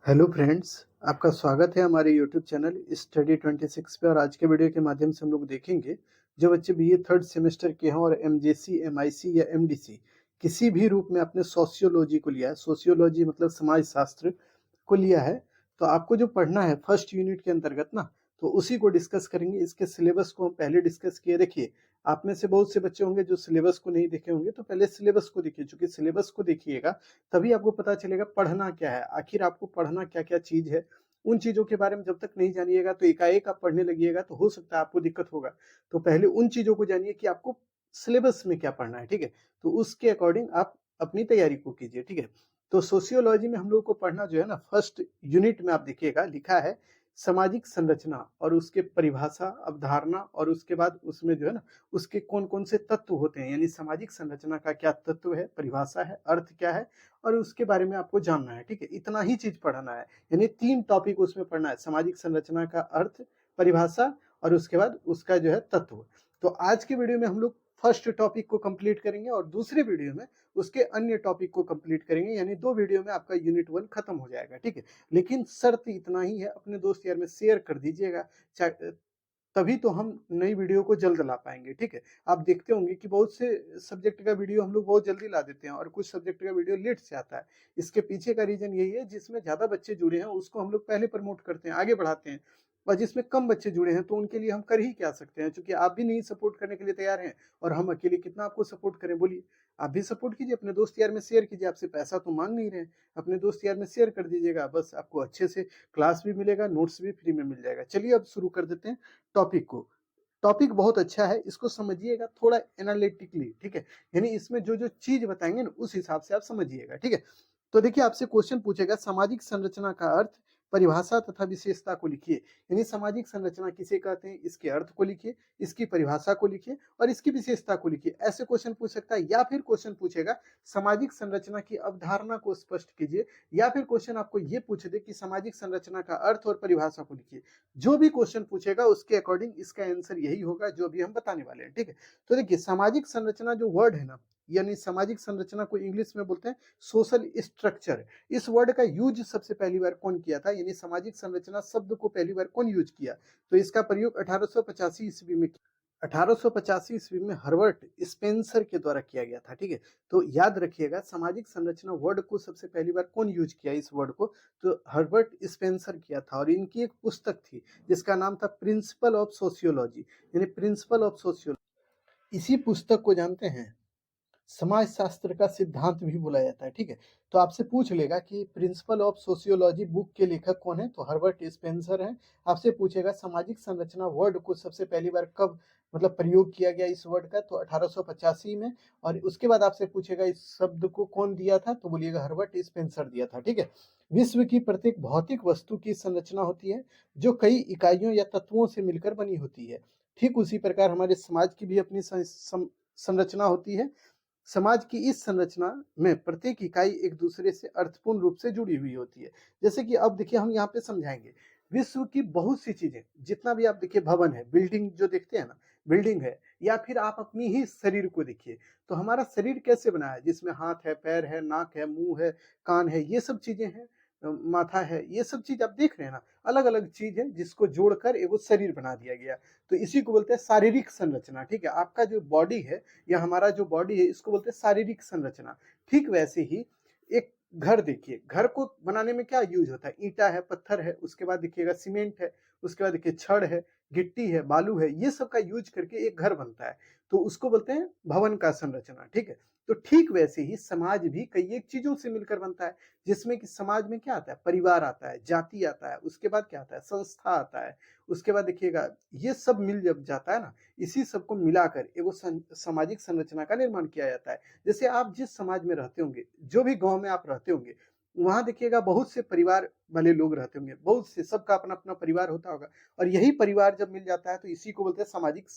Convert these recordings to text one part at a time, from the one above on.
Hello friends, आपका स्वागत है हमारे यूट्यूब चैनल स्टडी 26 पे। और आज के वीडियो के माध्यम से हम लोग देखेंगे जो बच्चे बीए थर्ड सेमेस्टर के हैं और एमजेसी, एमआईसी या एमडीसी किसी भी रूप में आपने सोशियोलॉजी को लिया है, सोशियोलॉजी मतलब समाज शास्त्र को लिया है, तो आपको जो पढ़ना है फर्स्ट यूनिट के अंतर्गत ना, तो उसी को डिस्कस करेंगे। इसके सिलेबस को हम पहले डिस्कस किए। देखिए, आप में से बहुत से बच्चे होंगे जो सिलेबस को नहीं देखे होंगे, तो पहले सिलेबस को देखिए, क्योंकि सिलेबस को देखिएगा तभी आपको पता चलेगा पढ़ना क्या है, आखिर आपको पढ़ना क्या क्या चीज है। उन चीजों के बारे में जब तक नहीं जानिएगा तो एकाएक आप पढ़ने लगिएगा तो हो सकता है आपको दिक्कत होगा। तो पहले उन चीजों को जानिए कि आपको सिलेबस में क्या पढ़ना है, ठीक है। तो उसके अकॉर्डिंग आप अपनी तैयारी को कीजिए, ठीक है। तो सोशियोलॉजी में हम लोग को पढ़ना जो है ना, फर्स्ट यूनिट में आप देखिएगा लिखा है सामाजिक संरचना और उसके परिभाषा, अवधारणा, और उसके बाद उसमें जो है ना उसके कौन कौन से तत्व होते हैं, यानी सामाजिक संरचना का क्या तत्व है, परिभाषा है, अर्थ क्या है, और उसके बारे में आपको जानना है, ठीक है। इतना ही चीज पढ़ना है, यानी 3 टॉपिक उसमें पढ़ना है, सामाजिक संरचना का अर्थ, परिभाषा, और उसके बाद उसका जो है तत्व। तो आज के वीडियो में हम लोग फर्स्ट टॉपिक को कंप्लीट करेंगे और दूसरे वीडियो में उसके अन्य टॉपिक को कंप्लीट करेंगे, यानी 2 वीडियो में आपका यूनिट 1 खत्म हो जाएगा, ठीक है। लेकिन शर्त इतना ही है, अपने दोस्त यार में शेयर कर दीजिएगा, तभी तो हम नई वीडियो को जल्द ला पाएंगे, ठीक है। आप देखते होंगे कि बहुत से सब्जेक्ट का वीडियो हम लोग बहुत जल्दी ला देते हैं और कुछ सब्जेक्ट का वीडियो लेट से आता है। इसके पीछे का रीजन यही है, जिसमें ज्यादा बच्चे जुड़े हैं उसको हम लोग पहले प्रमोट करते हैं, आगे बढ़ाते हैं, और जिसमें कम बच्चे जुड़े हैं तो उनके लिए हम कर ही क्या सकते हैं, क्योंकि आप भी नहीं सपोर्ट करने के लिए तैयार हैं और हम अकेले कितना आपको सपोर्ट करें, बोलिए। आप भी सपोर्ट कीजिए, अपने दोस्त यार में शेयर कीजिए, आपसे पैसा तो मांग नहीं रहे, अपने दोस्त यार में शेयर कर दीजिएगा, बस आपको अच्छे से क्लास भी मिलेगा, नोट्स भी फ्री में मिल जाएगा। चलिए अब शुरू कर देते हैं टॉपिक को। टॉपिक बहुत अच्छा है, इसको समझिएगा थोड़ा एनालिटिकली, ठीक है। यानी इसमें जो जो चीज बताएंगे ना उस हिसाब से आप समझिएगा, ठीक है। तो देखिए, आपसे क्वेश्चन पूछेगा सामाजिक संरचना का अर्थ, परिभाषा तथा विशेषता को लिखिए। यानी सामाजिक संरचना किसे कहते हैं, इसके अर्थ को लिखिए, इसकी परिभाषा को लिखिए और इसकी विशेषता को लिखिए। ऐसे क्वेश्चन पूछ सकता है, या फिर क्वेश्चन पूछेगा सामाजिक संरचना की अवधारणा को स्पष्ट कीजिए, या फिर क्वेश्चन आपको ये पूछ दे कि सामाजिक संरचना का अर्थ और परिभाषा को लिखिए। जो भी क्वेश्चन पूछेगा उसके अकॉर्डिंग इसका आंसर यही होगा जो अभी हम बताने वाले हैं, ठीक है। तो देखिए, सामाजिक संरचना जो वर्ड है ना, यानी सामाजिक संरचना को इंग्लिश में बोलते हैं सोशल स्ट्रक्चर। इस वर्ड का यूज सबसे पहली बार कौन किया था, यानी सामाजिक संरचना शब्द को पहली बार कौन यूज किया, तो इसका प्रयोग 1885 ईस्वी में 1885 ईस्वी में हर्बर्ट स्पेंसर के द्वारा किया गया था, ठीक है। तो याद रखिएगा, सामाजिक संरचना वर्ड को सबसे पहली बार कौन यूज किया इस वर्ड को, तो हर्बर्ट स्पेंसर किया था। और इनकी एक पुस्तक थी जिसका नाम था प्रिंसिपल ऑफ सोशियोलॉजी, यानी प्रिंसिपल ऑफ सोशियोलॉजी। इसी पुस्तक को जानते हैं समाजशास्त्र का सिद्धांत भी बोला जाता है, ठीक है। तो आपसे पूछ लेगा कि प्रिंसिपल ऑफ सोशियोलॉजी बुक के लेखक कौन है, तो हर्बर्ट स्पेंसर हैं। आपसे पूछेगा सामाजिक संरचना वर्ड को सबसे पहली बार कब मतलब प्रयोग किया गया इस वर्ड का, तो 1885 में। और उसके बाद आपसे पूछेगा इस शब्द को कौन दिया था, तो बोलिएगा हर्बर्ट स्पेंसर दिया था, ठीक है। विश्व की प्रत्येक भौतिक वस्तु की संरचना होती है जो कई इकाइयों या तत्वों से मिलकर बनी होती है। ठीक उसी प्रकार हमारे समाज की भी अपनी संरचना होती है। समाज की इस संरचना में प्रत्येक इकाई एक दूसरे से अर्थपूर्ण रूप से जुड़ी हुई होती है। जैसे कि अब देखिए, हम यहाँ पे समझाएंगे विश्व की बहुत सी चीजें, जितना भी आप देखिए भवन है, बिल्डिंग जो देखते हैं ना, बिल्डिंग है, या फिर आप अपनी ही शरीर को देखिए, तो हमारा शरीर कैसे बना है, जिसमें हाथ है, पैर है, नाक है, मुंह है, कान है, ये सब चीजें हैं, माथा है, ये सब चीज आप देख रहे हैं ना, अलग अलग चीज है जिसको जोड़कर एगो शरीर बना दिया गया। तो इसी को बोलते हैं शारीरिक संरचना, ठीक है। आपका जो बॉडी है या हमारा जो बॉडी है, इसको बोलते हैं शारीरिक संरचना। ठीक वैसे ही एक घर देखिए, घर को बनाने में क्या यूज होता है, ईंटा है, पत्थर है, उसके बाद देखिएगा सीमेंट है, उसके बाद देखिए छड़ है, गिट्टी है, बालू है, ये सब का यूज करके एक घर बनता है, तो उसको बोलते हैं भवन का संरचना, ठीक है। तो ठीक वैसे ही समाज भी कई एक चीजों से मिलकर बनता है, जिसमें कि समाज में क्या आता है, परिवार आता है, जाति आता है, उसके बाद क्या आता है, संस्था आता है, उसके बाद देखिएगा ये सब मिल जब जाता है ना, इसी सबको मिलाकर एगो सामाजिक संरचना का निर्माण किया जाता है। जैसे आप जिस समाज में रहते होंगे, जो भी गांव में आप रहते होंगे, वहां देखिएगा बहुत से परिवार वाले लोग रहते होंगे, बहुत से, सबका अपना अपना परिवार होता होगा, और यही परिवार जब मिल जाता है तो इसी को बोलते हैं सामाजिक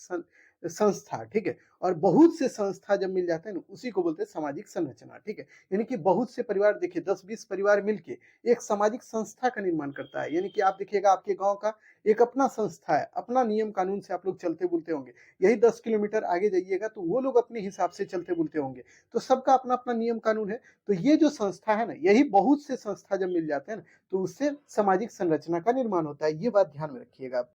संस्था, ठीक है? और बहुत से संस्था जब मिल जाते हैं ना, उसी को बोलते हैं सामाजिक संरचना, ठीक है? यानी कि बहुत से परिवार देखिए 10-20 परिवार मिलके एक सामाजिक संस्था का निर्माण करता है। यानी कि आप देखिएगा आपके गाँव का एक अपना संस्था है, अपना नियम कानून से आप लोग चलते-बोलते होंगे। यही 10 किलोमीटर आगे जाइएगा तो वो लोग अपने हिसाब से चलते-बोलते होंगे। तो सबका अपना-अपना नियम कानून है। तो ये जो संस्था है ना, यही बहुत से संस्था जब मिल जाते हैं ना, तो उससे सामाजिक संरचना का निर्माण होता है। ये बात ध्यान में रखिएगा आप।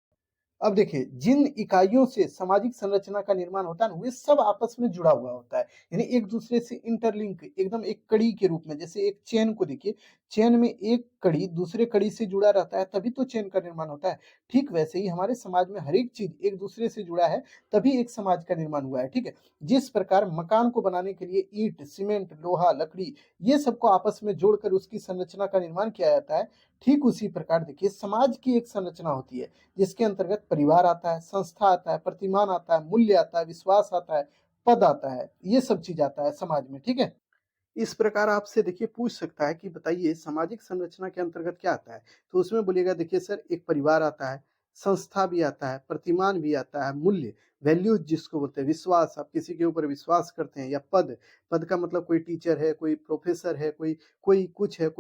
अब देखिए, जिन इकाइयों से सामाजिक संरचना का निर्माण होता है ना, वे सब आपस में जुड़ा हुआ होता है। यानी एक-दूसरे से इंटरलिंक एकदम एक कड़ी के रूप में, जैसे एक चेन को देखिए, चेन में एक कड़ी दूसरे कड़ी से जुड़ा रहता है, तभी तो चेन का निर्माण होता है। ठीक वैसे ही हमारे समाज में हर एक चीज़ एक-दूसरे से जुड़ा है, तभी एक समाज का निर्माण हुआ है, ठीक है? जिस प्रकार मकान को बनाने के लिए ईंट, सीमेंट, लोहा, लकड़ी ये सबको आपस में जोड़कर उसकी संरचना का निर्माण किया जाता है, ठीक उसी प्रकार देखिए समाज की एक संरचना होती है। जिसके अंतर्गत परिवार आता है, संस्था आता है, प्रतिमान आता है, मूल्य आता है, विश्वास आता है, पद आता है, ये सब चीज़ आता है समाज में, ठीक है? इस प्रकार आपसे देखिए पूछ सकता है कि बताइए सामाजिक संरचना के अंतर्गत क्या आता है? तो उसमें बोलिएगा देखिए सर एक परिवार आता है, संस्था भी आता है, प्रतिमान भी आता है, मूल्य वैल्यूज़ जिसको बोलते हैं, विश्वास आप किसी के ऊपर विश्वास करते हैं या पद, पद का मतलब कोई टीचर है, कोई प्रोफ़ेसर है, कोई कोई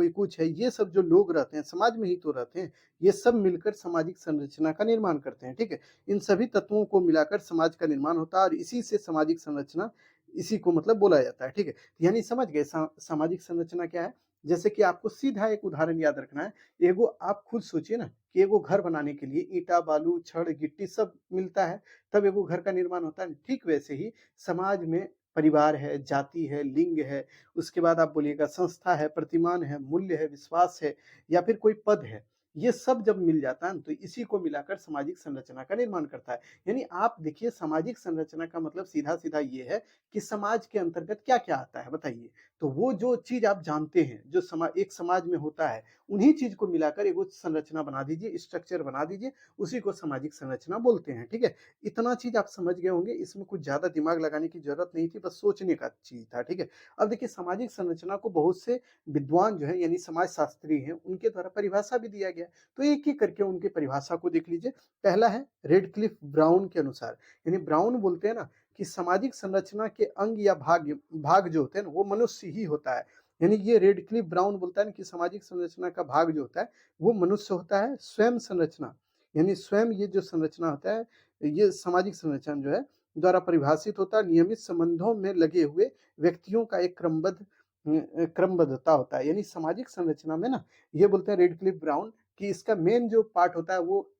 कुछ है, ये सब जो लोग रहते हैं समाज में ही तो रहते हैं, ये सब मिलकर सामाजिक संरचना का निर्माण करते हैं, ठीक है? इन सभी तत्वों को मिलाकर समाज का निर्माण होता है और इसी से सामाजिक संरचना इसी को मतलब बोला जाता है, ठीक है? यानी समझ गए सामाजिक संरचना क्या है? जैसे कि आपको सीधा एक उदाहरण याद रखना है। एगो आप खुद सोचिए ना कि एगो घर बनाने के लिए ईंटा, बालू, छड़, गिट्टी सब मिलता है, तब एगो घर का निर्माण होता है। ठीक वैसे ही समाज में परिवार है, जाति है, लिंग है, उसके बाद आप बोलिएगा संस्था है, प्रतिमान है, मूल्य है, विश्वास है या फिर कोई पद है। ये सब जब मिल जाता है ना, तो इसी को मिलाकर सामाजिक संरचना का निर्माण करता है। यानी आप देखिए सामाजिक संरचना का मतलब सीधा-सीधा ये है कि समाज के अंतर्गत क्या-क्या आता है बताइए? तो वो जो चीज़ आप जानते हैं, जो एक समाज में होता है, उन्हीं चीज़ को मिलाकर एगो संरचना बना दीजिए, स्ट्रक्चर बना दीजिए, उसी को सामाजिक संरचना बोलते हैं, ठीक है? इतना चीज़ आप समझ गए होंगे, इसमें कुछ ज़्यादा दिमाग लगाने की ज़रूरत नहीं थी, बस सोचने का चीज़ था, ठीक है? अब देखिए सामाजिक संरचना को बहुत से विद्वान जो है यानी समाजशास्त्री हैं, उनके द्वारा परिभाषा भी दिया गया। तो एक-एक करके उनकी परिभाषा को देख लीजिए। पहला है रेडक्लिफ ब्राउन के अनुसार, यानी ब्राउन बोलते हैं ना कि सामाजिक संरचना के अंग या भाग भाग जो होते हैं ना वो मनुष्य ही होता है। यानी ये रेडक्लिफ ब्राउन बोलता है ना कि सामाजिक संरचना का भाग जो होता है वो मनुष्य होता है। स्वयं संरचना यानी स्वयं ये जो संरचना होता है ये सामाजिक संरचना जो है द्वारा परिभाषित होता है। नियमित संबंधों में लगे हुए व्यक्तियों का एक क्रमबद्धता होता है। यानी सामाजिक संरचना में ना ये बोलते हैं रेडक्लिफ ब्राउन कि इसका मेन जो पार्ट होता है वो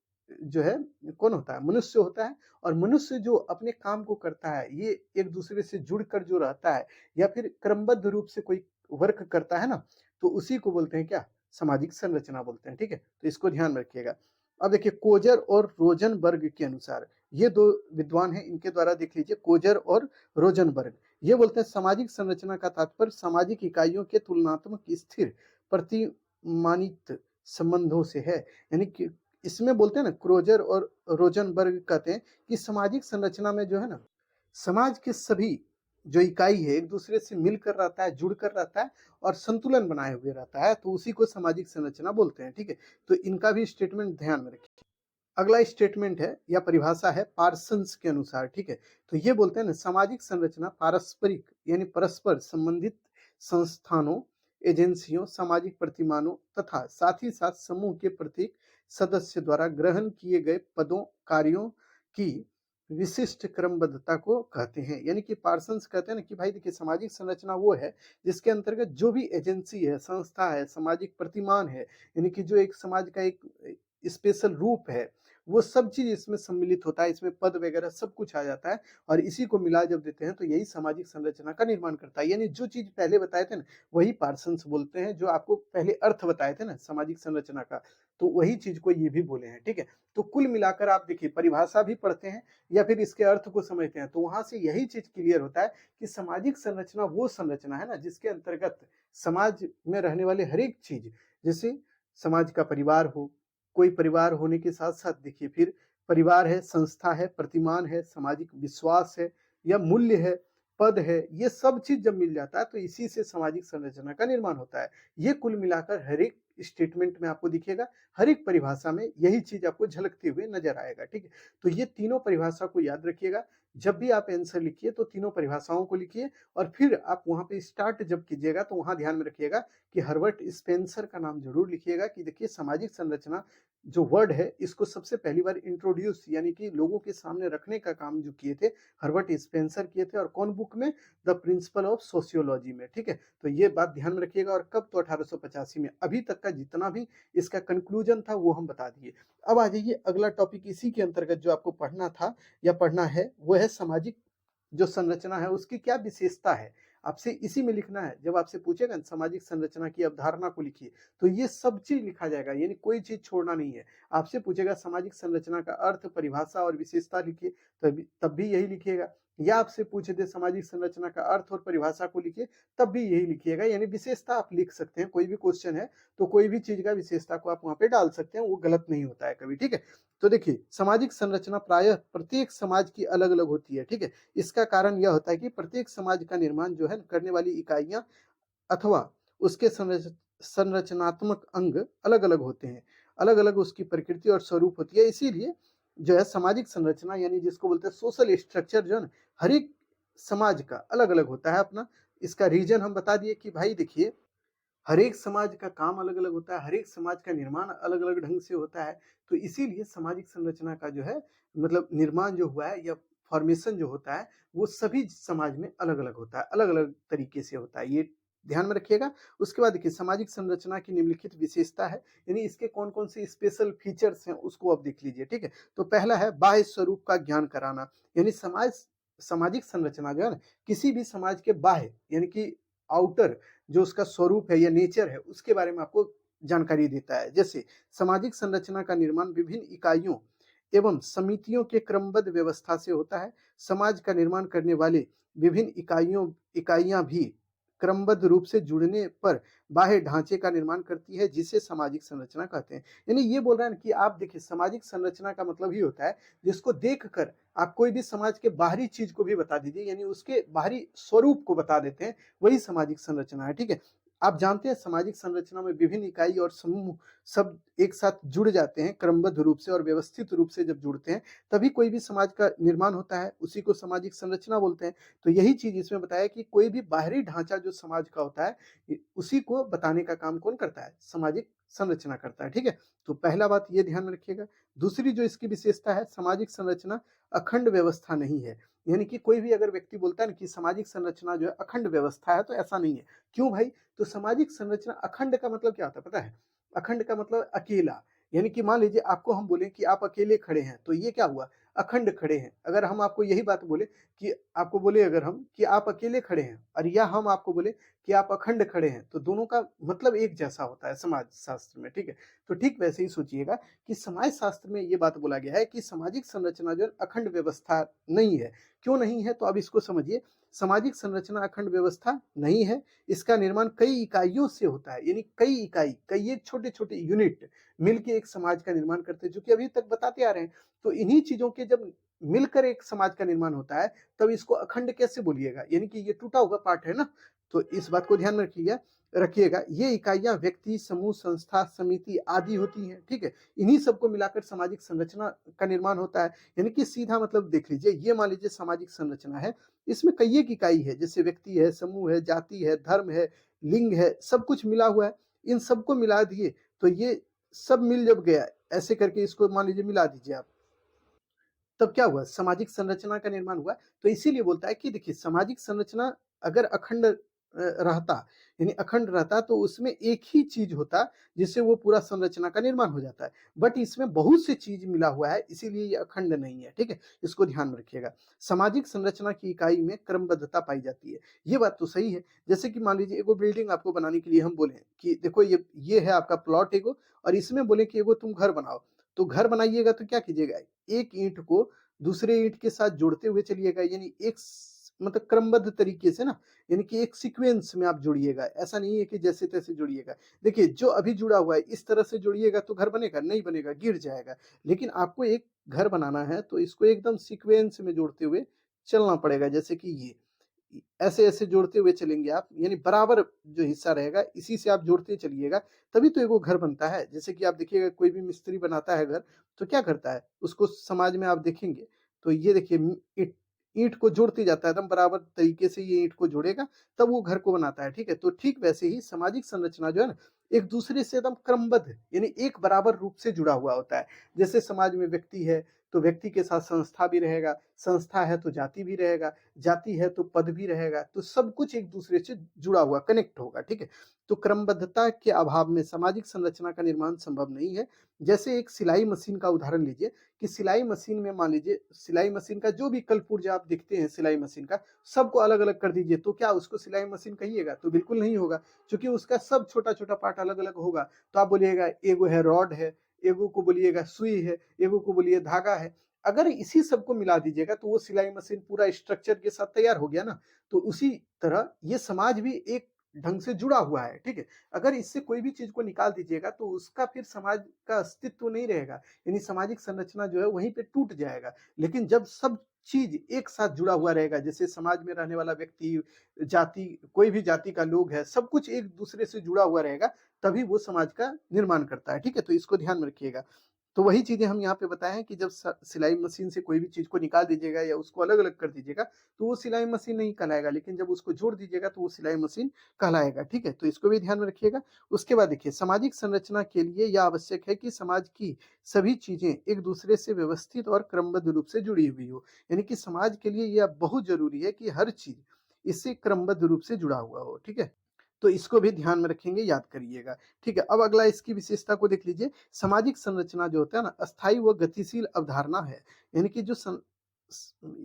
जो है कौन होता है? मनुष्य होता है। और मनुष्य जो अपने काम को करता है, ये एक-दूसरे से जुड़कर जो रहता है या फिर क्रमबद्ध रूप से कोई वर्क करता है ना, तो उसी को बोलते हैं क्या? सामाजिक संरचना बोलते हैं, ठीक है? तो इसको ध्यान में रखिएगा। अब देखिए कोजर और रोजनबर्ग के अनुसार, ये 2 विद्वान हैं, इनके द्वारा देख लीजिए कोजर और रोजनबर्ग। ये बोलते हैं सामाजिक संरचना का तात्पर्य सामाजिक इकाइयों के तुलनात्मक स्थिर प्रतिमानित संबंधों से है। यानी कि इसमें बोलते हैं ना क्रोजर और रोजनबर्ग कहते हैं कि सामाजिक संरचना में जो है ना समाज के सभी जो इकाई है एक दूसरे से मिलकर रहता है, जुड़कर रहता है और संतुलन बनाए हुए रहता है, तो उसी को सामाजिक संरचना बोलते हैं, ठीक है? तो इनका भी स्टेटमेंट ध्यान में रखिए। अगला स्टेटमेंट है या परिभाषा है पार्सन्स के अनुसार, ठीक है? तो ये बोलते हैं ना सामाजिक संरचना पारस्परिक यानी परस्पर संबंधित संस्थानों, एजेंसियों, सामाजिक प्रतिमानों तथा साथ ही साथ समूह के प्रत्येक सदस्य द्वारा ग्रहण किए गए पदों, कार्यों की विशिष्ट क्रमबद्धता को कहते हैं। यानी कि पार्सन्स कहते हैं ना कि भाई देखिए सामाजिक संरचना वो है जिसके अंतर्गत जो भी एजेंसी है, संस्था है, सामाजिक प्रतिमान है, यानी कि जो एक समाज का एक स्पेशल रूप है, वो सब चीज़ इसमें सम्मिलित होता है, इसमें पद वगैरह सब कुछ आ जाता है और इसी को मिला जब देते हैं तो यही सामाजिक संरचना का निर्माण करता है। यानी जो चीज़ पहले बताए थे ना, वही पार्सन्स बोलते हैं, जो आपको पहले अर्थ बताए थे ना सामाजिक संरचना का, तो वही चीज़ को ये भी बोले हैं, ठीक है? तो कुल मिलाकर आप देखिए परिभाषा भी पढ़ते हैं या फिर इसके अर्थ को समझते हैं, तो वहाँ से यही चीज़ क्लियर होता है कि सामाजिक संरचना वो संरचना है ना जिसके अंतर्गत समाज में रहने वाले हर एक चीज़, जैसे समाज का परिवार हो, कोई परिवार होने के साथ-साथ देखिए फिर परिवार है, संस्था है, प्रतिमान है, सामाजिक विश्वास है या मूल्य है, पद है, ये सब चीज़ जब मिल जाता है तो इसी से सामाजिक संरचना का निर्माण होता है। ये कुल मिलाकर हर एक स्टेटमेंट में आपको दिखेगा, हर एक परिभाषा में यही चीज़ आपको झलकते हुए नज़र आएगा, ठीक है? तो ये तीनों परिभाषा को याद रखिएगा, जब भी आप आंसर लिखिए तो तीनों परिभाषाओं को लिखिए और फिर आप वहाँ पे स्टार्ट जब कीजिएगा तो वहाँ ध्यान में रखिएगा कि हर्बर्ट स्पेंसर का नाम ज़रूर लिखिएगा कि देखिए सामाजिक संरचना जो वर्ड है इसको सबसे पहली बार इंट्रोड्यूस यानी कि लोगों के सामने रखने का काम जो किए थे हर्बर्ट स्पेंसर किए थे और कौन बुक में? द प्रिंसिपल ऑफ सोशियोलॉजी में, ठीक है? तो ये बात ध्यान में रखिएगा और कब? तो 1885 में। अभी तक का जितना भी इसका कंक्लूजन था वो हम बता दिए। अब आ जाइए अगला टॉपिक इसी के अंतर्गत जो आपको पढ़ना था या पढ़ना है वो है सामाजिक जो संरचना है उसकी क्या विशेषता है? आपसे इसी में लिखना है। जब आपसे पूछेगा ना सामाजिक संरचना की अवधारणा को लिखिए, तो ये सब चीज़ लिखा जाएगा यानी कोई चीज़ छोड़ना नहीं है। आपसे पूछेगा सामाजिक संरचना का अर्थ, परिभाषा और विशेषता लिखिए, तब भी यही लिखिएगा। या आपसे पूछ दे सामाजिक संरचना का अर्थ और परिभाषा को लिखिए, तब भी यही लिखिएगा यानी विशेषता आप लिख सकते हैं। कोई भी क्वेश्चन है तो कोई भी चीज़ का विशेषता को आप वहाँ पे डाल सकते हैं, वो गलत नहीं होता है कभी, ठीक है? तो देखिए सामाजिक संरचना प्रायः प्रत्येक समाज की अलग-अलग होती है, ठीक है? इसका कारण यह होता है कि प्रत्येक समाज का निर्माण जो है करने वाली इकाइयाँ अथवा उसके संरचनात्मक अंग अलग-अलग होते हैं। अलग-अलग उसकी प्रकृति और स्वरूप होती है, इसीलिए जो है सामाजिक संरचना यानी जिसको बोलते हैं सोशल स्ट्रक्चर जो है ना, हर एक समाज का अलग-अलग होता है अपना। इसका रीज़न हम बता दिए कि भाई देखिए हर एक समाज का काम अलग-अलग होता है, हर एक समाज का निर्माण अलग-अलग ढंग से होता है, तो इसीलिए सामाजिक संरचना का जो है मतलब निर्माण जो हुआ है या फ़ॉर्मेशन जो होता है, वो सभी समाज में अलग-अलग होता है, अलग-अलग तरीके से होता है, ये ध्यान में रखिएगा। उसके बाद देखिए सामाजिक संरचना की निम्नलिखित विशेषता है, यानी इसके कौन-कौन से स्पेशल फीचर्स हैं उसको आप देख लीजिए, ठीक है? तो पहला है बाह्य स्वरूप का ज्ञान कराना, यानी सामाजिक संरचना जो है ना, किसी भी समाज के बाह्य यानी कि आउटर जो उसका स्वरूप है या नेचर है उसके बारे में आपको जानकारी देता है। जैसे सामाजिक संरचना का निर्माण विभिन्न इकाइयों एवं समितियों के क्रमबद्ध व्यवस्था से होता है। समाज का निर्माण करने वाले विभिन्न इकाइयां भी क्रमबद्ध रूप से जुड़ने पर बाह्य ढांचे का निर्माण करती है जिसे सामाजिक संरचना कहते हैं। यानी ये बोल रहा है कि आप देखिए सामाजिक संरचना का मतलब ही होता है जिसको देखकर आप कोई भी समाज के बाहरी चीज को भी बता दीजिए यानी उसके बाहरी स्वरूप को बता देते हैं, वही सामाजिक संरचना है, ठीक है? आप जानते हैं सामाजिक संरचना में विभिन्न इकाई और समूह सब एक साथ जुड़ जाते हैं क्रमबद्ध रूप से और व्यवस्थित रूप से जब जुड़ते हैं तभी कोई भी समाज का निर्माण होता है, उसी को सामाजिक संरचना बोलते हैं। तो यही चीज इसमें बताया कि कोई भी बाहरी ढांचा जो समाज का होता है उसी को बताने का काम कौन करता है? सामाजिक संरचना करता है, ठीक है? तो पहला बात ये ध्यान में रखिएगा। दूसरी जो इसकी विशेषता है सामाजिक संरचना अखंड व्यवस्था नहीं है, यानी कि कोई भी अगर व्यक्ति बोलता है ना कि सामाजिक संरचना जो है अखंड व्यवस्था है तो ऐसा नहीं है। क्यों भाई? तो सामाजिक संरचना अखंड का मतलब क्या होता है पता है? अखंड का मतलब अकेला, यानी कि मान लीजिए आपको हम बोले कि आप अकेले खड़े हैं तो ये क्या हुआ? अखंड खड़े हैं। अगर हम आपको यही बात बोले कि आपको बोले अगर हम कि आप अकेले खड़े हैं और या हम आपको बोले कि आप अखंड खड़े हैं, तो दोनों का मतलब एक जैसा होता है समाज शास्त्र में, ठीक है? तो ठीक वैसे ही सोचिएगा कि समाज शास्त्र में ये बात बोला गया है कि सामाजिक संरचना जो है अखंड व्यवस्था नहीं है। क्यों नहीं है? तो अब इसको समझिए। सामाजिक संरचना अखंड व्यवस्था नहीं है, इसका निर्माण कई इकाइयों से होता है, यानी कई इकाई, कई एक छोटे-छोटे यूनिट मिलके एक समाज का निर्माण करते हैं, जो कि अभी तक बताते आ रहे हैं। तो इन्हीं चीज़ों के जब मिलकर एक समाज का निर्माण होता है, तब इसको अखंड कैसे बोलिएगा? यानी कि ये टूटा हुआ पार्ट है ना, तो इस बात को ध्यान में रखिएगा। ये इकाइयाँ व्यक्ति, समूह, संस्था, समिति आदि होती हैं, ठीक है? इन्हीं सबको मिलाकर सामाजिक संरचना का निर्माण होता है। यानी कि सीधा मतलब देख लीजिए, ये मान लीजिए सामाजिक संरचना है, इसमें कई एक इकाई है, जैसे व्यक्ति है, समूह है, जाति है, धर्म है, लिंग है, सब कुछ मिला हुआ है। इन सबको मिला दिए, तो ये सब मिल जब गया, ऐसे करके इसको मान लीजिए मिला दीजिए आप। तब क्या हुआ? सामाजिक संरचना का निर्माण हुआ। तो इसीलिए बोलता है कि देखिए सामाजिक संरचना अगर अखंड रहता यानी अखंड रहता तो उसमें एक ही चीज़ होता जिससे वो पूरा संरचना का निर्माण हो जाता है। बट इसमें बहुत सी चीज़ मिला हुआ है इसीलिए ये अखंड नहीं है, ठीक है? इसको ध्यान में रखिएगा। सामाजिक संरचना की इकाई में क्रमबद्धता पाई जाती है। ये बात तो सही है। जैसे कि मान लीजिए एगो बिल्डिंग आपको बनाने के लिए हम बोले कि देखो ये है आपका प्लॉट एगो और इसमें बोले कि एगो तुम घर बनाओ। तो घर बनाइएगा तो क्या कीजिएगा? एक ईंट को दूसरे ईंट के साथ जोड़ते हुए चलिएगा यानी एक मतलब क्रमबद्ध तरीके से ना, यानी कि एक सीक्वेंस में आप जुड़िएगा। ऐसा नहीं है कि जैसे-तैसे जुड़िएगा। देखिए जो अभी जुड़ा हुआ है इस तरह से जुड़िएगा तो घर बनेगा? नहीं बनेगा, गिर जाएगा। लेकिन आपको एक घर बनाना है तो इसको एकदम सीक्वेंस में जोड़ते हुए चलना पड़ेगा जैसे कि ये। ऐसे ऐसे जोड़ते हुए चलेंगे आप, यानी बराबर जो हिस्सा रहेगा इसी से आप जोड़ते चलिएगा, तभी तो एगो घर बनता है। जैसे कि आप देखिएगा कोई भी मिस्त्री बनाता है घर, तो क्या करता है, उसको समाज में आप देखेंगे तो ये देखिए ईंट ईंट को जोड़ते जाता है, एकदम बराबर तरीके से ये ईंट को जोड़ेगा, तब वो घर को बनाता है, ठीक है। तो ठीक वैसे ही सामाजिक संरचना जो है ना, एक दूसरे से एकदम क्रमबद्ध यानी एक बराबर रूप से जुड़ा हुआ होता है। जैसे समाज में व्यक्ति है, तो व्यक्ति के साथ संस्था भी रहेगा, संस्था है तो जाति भी रहेगा, जाति है तो पद भी रहेगा, तो सब कुछ एक दूसरे से जुड़ा हुआ, कनेक्ट होगा, ठीक है। तो क्रमबद्धता के अभाव में सामाजिक संरचना का निर्माण संभव नहीं है। जैसे एक सिलाई मशीन का उदाहरण लीजिए, कि सिलाई मशीन में मान लीजिए सिलाई मशीन का जो भी कल पुर्जा आप देखते हैं सिलाई मशीन का, सबको अलग अलग कर दीजिए, तो क्या उसको सिलाई मशीन कहिएगा? तो बिल्कुल नहीं होगा, क्योंकि उसका सब छोटा छोटा पार्ट अलग अलग होगा। तो आप बोलिएगा एगो है रॉड है, एगो को बोलिएगा सुई है, एगो को बोलिए धागा है। अगर इसी सबको मिला दीजिएगा तो वो सिलाई मशीन पूरा स्ट्रक्चर के साथ तैयार हो गया ना। तो उसी तरह ये समाज भी एक ढंग से जुड़ा हुआ है, ठीक है। अगर इससे कोई भी चीज को निकाल दीजिएगा तो उसका फिर समाज का अस्तित्व नहीं रहेगा, यानी सामाजिक संरचना जो है वहीं पे टूट जाएगा। लेकिन जब सब चीज एक साथ जुड़ा हुआ रहेगा, जैसे समाज में रहने वाला व्यक्ति, जाति, कोई भी जाति का लोग है, सब कुछ एक दूसरे से जुड़ा हुआ रहेगा, तभी वो समाज का निर्माण करता है, ठीक है। तो इसको ध्यान में रखिएगा। तो वही चीजें हम यहाँ पे बताए हैं कि जब सिलाई मशीन से कोई भी चीज को निकाल दीजिएगा या उसको अलग अलग कर दीजिएगा, तो वो सिलाई मशीन नहीं कहलाएगा, लेकिन जब उसको जोड़ दीजिएगा तो वो सिलाई मशीन कहलाएगा, ठीक है। तो इसको भी ध्यान में रखिएगा। उसके बाद देखिए, सामाजिक संरचना के लिए यह आवश्यक है कि समाज की सभी चीजें एक दूसरे से व्यवस्थित और क्रमबद्ध रूप से जुड़ी हुई हो, यानी कि समाज के लिए यह बहुत जरूरी है कि हर चीज इससे क्रमबद्ध रूप से जुड़ा हुआ हो, ठीक है। तो इसको भी ध्यान में रखेंगे, याद करिएगा, ठीक है। अब अगला इसकी विशेषता को देख लीजिए। सामाजिक संरचना जो होता है ना, अस्थायी व गतिशील अवधारणा है, यानी कि जो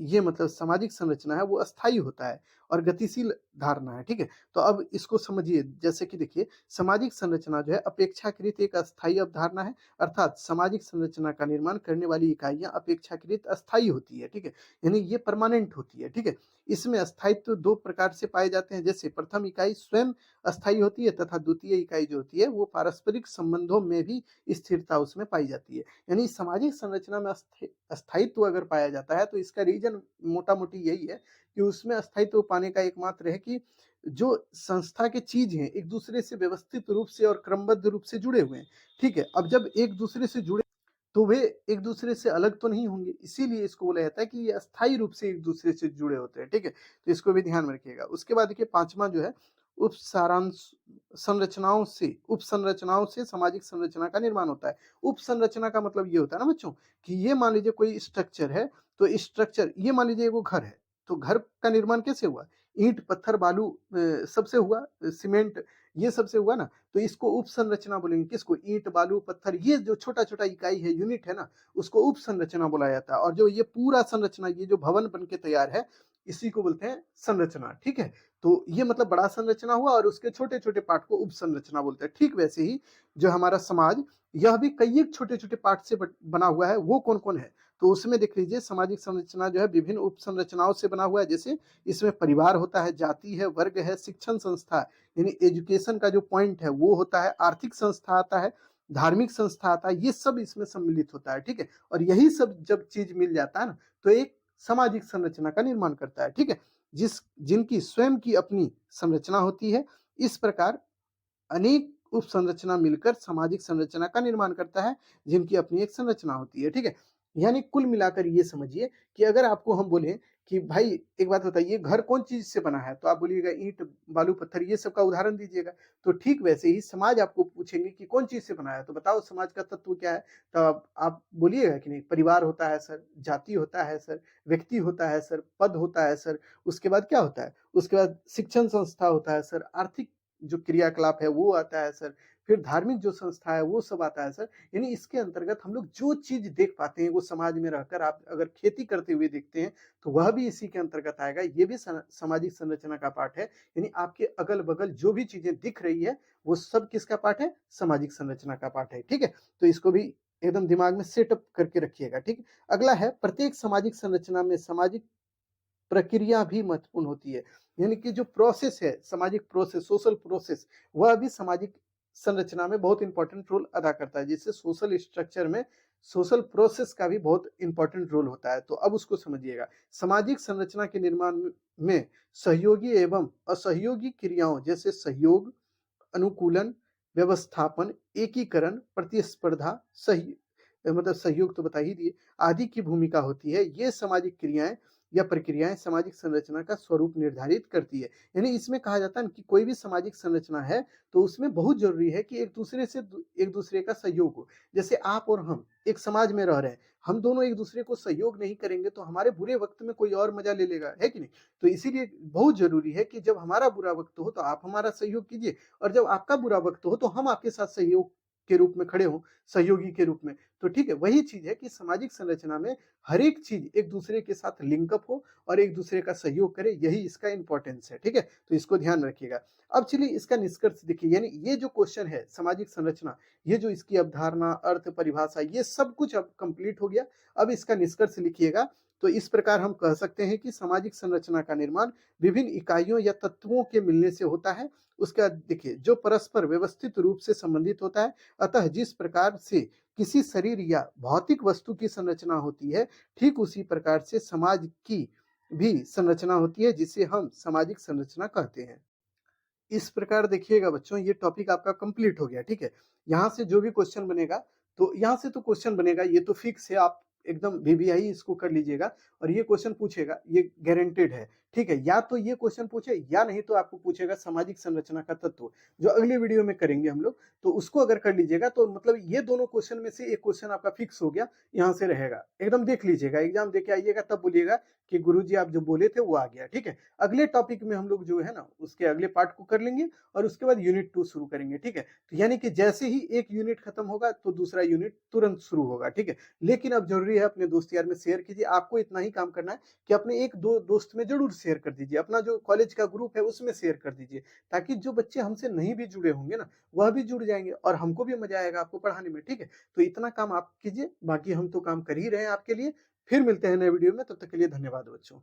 ये मतलब सामाजिक संरचना है वो अस्थायी होता है और गतिशील धारणा है, ठीक है। तो अब इसको समझिए, जैसे कि देखिए, सामाजिक संरचना जो है अपेक्षाकृत एक अस्थायी अवधारणा है, अर्थात सामाजिक संरचना का निर्माण करने वाली इकाइयां अपेक्षाकृत अस्थायी होती है, ठीक है, यानी ये परमानेंट होती है, ठीक है। इसमें अस्थायित्व दो प्रकार से पाए जाते हैं, जैसे प्रथम इकाई स्वयं अस्थायी होती है तथा द्वितीय इकाई जो होती है वो पारस्परिक संबंधों में भी स्थिरता उसमें पाई जाती है। यानी सामाजिक संरचना में अस्थायित्व अगर पाया जाता है तो इसका रीजन मोटा मोटी यही है कि उसमें अस्थायित्व पाने का एकमात्र है कि जो संस्था के चीज हैं एक दूसरे से व्यवस्थित रूप से और क्रमबद्ध रूप से जुड़े हुए हैं, ठीक है। अब जब एक दूसरे से जुड़े तो वे एक दूसरे से अलग तो नहीं होंगे, इसीलिए इसको बोला जाता है कि ये अस्थायी रूप से एक दूसरे से जुड़े होते हैं, ठीक है। तो इसको भी ध्यान में रखिएगा। उसके बाद देखिए, पांचवा जो है, उप सारांश उप संरचनाओं से सामाजिक संरचना का निर्माण होता है। उप संरचना का मतलब ये होता है ना बच्चों, कि ये मान लीजिए कोई स्ट्रक्चर है, तो स्ट्रक्चर ये मान लीजिए वो घर है, तो घर का निर्माण कैसे हुआ? ईंट पत्थर बालू सबसे हुआ, सीमेंट ये सबसे हुआ ना। तो इसको उप संरचना बोलेंगे, किसको? ईंट बालू पत्थर, ये जो छोटा छोटा इकाई है, यूनिट है ना, उसको उप संरचना बोला जाता है। और जो ये पूरा संरचना, ये जो भवन बन के तैयार है, इसी को बोलते हैं संरचना, ठीक है। तो ये मतलब बड़ा संरचना हुआ और उसके छोटे छोटे पार्ट को उप संरचना बोलते हैं। ठीक वैसे ही जो हमारा समाज, यह भी कई एक छोटे छोटे पार्ट से बना हुआ है। वो कौन कौन है? तो उसमें देख लीजिए, सामाजिक संरचना जो है विभिन्न उप संरचनाओं से बना हुआ है। जैसे इसमें परिवार होता है, जाति है, वर्ग है, शिक्षण संस्था यानी एजुकेशन का जो पॉइंट है वो होता है, आर्थिक संस्था आता है, धार्मिक संस्था आता है, ये सब इसमें सम्मिलित होता है, ठीक है। और यही सब जब चीज मिल जाता है ना, तो एक सामाजिक संरचना का निर्माण करता है, ठीक है। जिनकी स्वयं की अपनी संरचना होती है। इस प्रकार अनेक उप संरचना मिलकर सामाजिक संरचना का निर्माण करता है, जिनकी अपनी एक संरचना होती है, ठीक है। यानी कुल मिलाकर ये समझिए कि अगर आपको हम बोले कि भाई एक बात बताइए, घर कौन चीज से बना है, तो आप बोलिएगा ईंट बालू पत्थर, ये सब का उदाहरण दीजिएगा। तो ठीक वैसे ही समाज आपको पूछेंगे कि कौन चीज से बना है, तो बताओ समाज का तत्व क्या है, तो आप बोलिएगा कि नहीं, परिवार होता है सर, जाति होता है सर, व्यक्ति होता है सर, पद होता है सर, उसके बाद क्या होता है, उसके बाद शिक्षण संस्था होता है सर, आर्थिक जो क्रियाकलाप है वो आता है सर, फिर धार्मिक जो संस्था है वो सब आता है सर। यानी इसके अंतर्गत हम लोग जो चीज देख पाते हैं वो समाज में रहकर, आप अगर खेती करते हुए देखते हैं तो वह भी इसी के अंतर्गत आएगा, ये भी सामाजिक संरचना का पार्ट है। यानी आपके अगल बगल जो भी चीजें दिख रही है वो सब किसका पार्ट है? सामाजिक संरचना का पार्ट है, ठीक है। तो इसको भी एकदम दिमाग में सेटअप करके रखिएगा, ठीक है। अगला है, प्रत्येक सामाजिक संरचना में सामाजिक प्रक्रिया भी महत्वपूर्ण होती है। यानी कि जो प्रोसेस है, सामाजिक प्रोसेस, सोशल प्रोसेस, वह भी सामाजिक संरचना में बहुत इंपॉर्टेंट रोल अदा करता है, जिससे सोशल स्ट्रक्चर में सोशल प्रोसेस का भी बहुत इंपॉर्टेंट रोल होता है। तो अब उसको समझिएगा। सामाजिक संरचना के निर्माण में सहयोगी एवं असहयोगी क्रियाओं जैसे सहयोग, अनुकूलन, व्यवस्थापन, एकीकरण, प्रतिस्पर्धा, सही मतलब सहयोग तो बता ही दिए, आदि की भूमिका होती है। ये सामाजिक क्रियाएँ या प्रक्रियाएँ सामाजिक संरचना का स्वरूप निर्धारित करती है। यानी इसमें कहा जाता है ना कि कोई भी सामाजिक संरचना है, तो उसमें बहुत ज़रूरी है कि एक दूसरे का सहयोग हो। जैसे आप और हम एक समाज में रह रहे हैं, हम दोनों एक दूसरे को सहयोग नहीं करेंगे तो हमारे बुरे वक़्त में कोई और मज़ा ले लेगा, है कि नहीं? तो इसीलिए बहुत ज़रूरी है कि जब हमारा बुरा वक़्त हो तो आप हमारा सहयोग कीजिए और जब आपका बुरा वक़्त हो तो हम आपके साथ सहयोग के रूप में खड़े हों, सहयोगी के रूप में। तो ठीक है, वही चीज़ है कि सामाजिक संरचना में हर एक चीज़ एक-दूसरे के साथ लिंक अप हो और एक-दूसरे का सहयोग करे, यही इसका इम्पोर्टेंस है, ठीक है? तो इसको ध्यान रखिएगा। अब चलिए इसका निष्कर्ष देखिए, यानी ये जो क्वेश्चन है सामाजिक संरचना, ये जो इसकी अवधारणा, अर्थ, परिभाषा, ये सब कुछ अब कंप्लीट हो गया। अब इसका निष्कर्ष लिखिएगा। तो इस प्रकार हम कह सकते हैं कि सामाजिक संरचना का निर्माण विभिन्न इकाइयों या तत्वों के मिलने से होता है। उसके बाद देखिए, जो परस्पर व्यवस्थित रूप से संबंधित होता है। अतः जिस प्रकार से किसी शरीर या भौतिक वस्तु की संरचना होती है, ठीक उसी प्रकार से समाज की भी संरचना होती है, जिसे हम सामाजिक संरचना कहते हैं। इस प्रकार देखिएगा बच्चों, ये टॉपिक आपका कंप्लीट हो गया, ठीक है? यहाँ से जो भी क्वेश्चन बनेगा, तो यहाँ से तो क्वेश्चन बनेगा, ये तो फिक्स है, आप एकदम वीवीआई इसको कर लीजिएगा और ये क्वेश्चन पूछेगा, ये गारंटेड है, ठीक है? या तो ये क्वेश्चन पूछे या नहीं तो आपको पूछेगा सामाजिक संरचना का तत्व, जो अगले वीडियो में करेंगे हम लोग। तो उसको अगर कर लीजिएगा तो मतलब ये दोनों क्वेश्चन में से एक क्वेश्चन आपका फिक्स हो गया, यहाँ से रहेगा। एकदम देख लीजिएगा, एग्जाम देके आइएगा तब बोलिएगा कि गुरुजी आप जो बोले थे वो आ गया, ठीक है? अगले टॉपिक में हम लोग जो है ना, उसके अगले पार्ट को कर लेंगे और उसके बाद यूनिट 2 शुरू करेंगे, ठीक है? तो यानी कि जैसे ही एक यूनिट खत्म होगा तो दूसरा यूनिट तुरंत शुरू होगा, ठीक है? लेकिन अब ज़रूरी है अपने दोस्त यार में शेयर कीजिए। आपको इतना ही काम करना है कि अपने 1-2 दोस्त में ज़रूर शेयर कर दीजिए। अपना जो कॉलेज का ग्रुप है उसमें शेयर कर दीजिए, ताकि जो बच्चे हमसे नहीं भी जुड़े होंगे ना, वह भी जुड़ जाएँगे और हमको भी मज़ा आएगा आपको पढ़ाने में, ठीक है? तो इतना काम आप कीजिए, बाकी हम तो काम कर ही रहे हैं आपके लिए। फिर मिलते हैं नए वीडियो में, तब तक के लिए धन्यवाद बच्चों।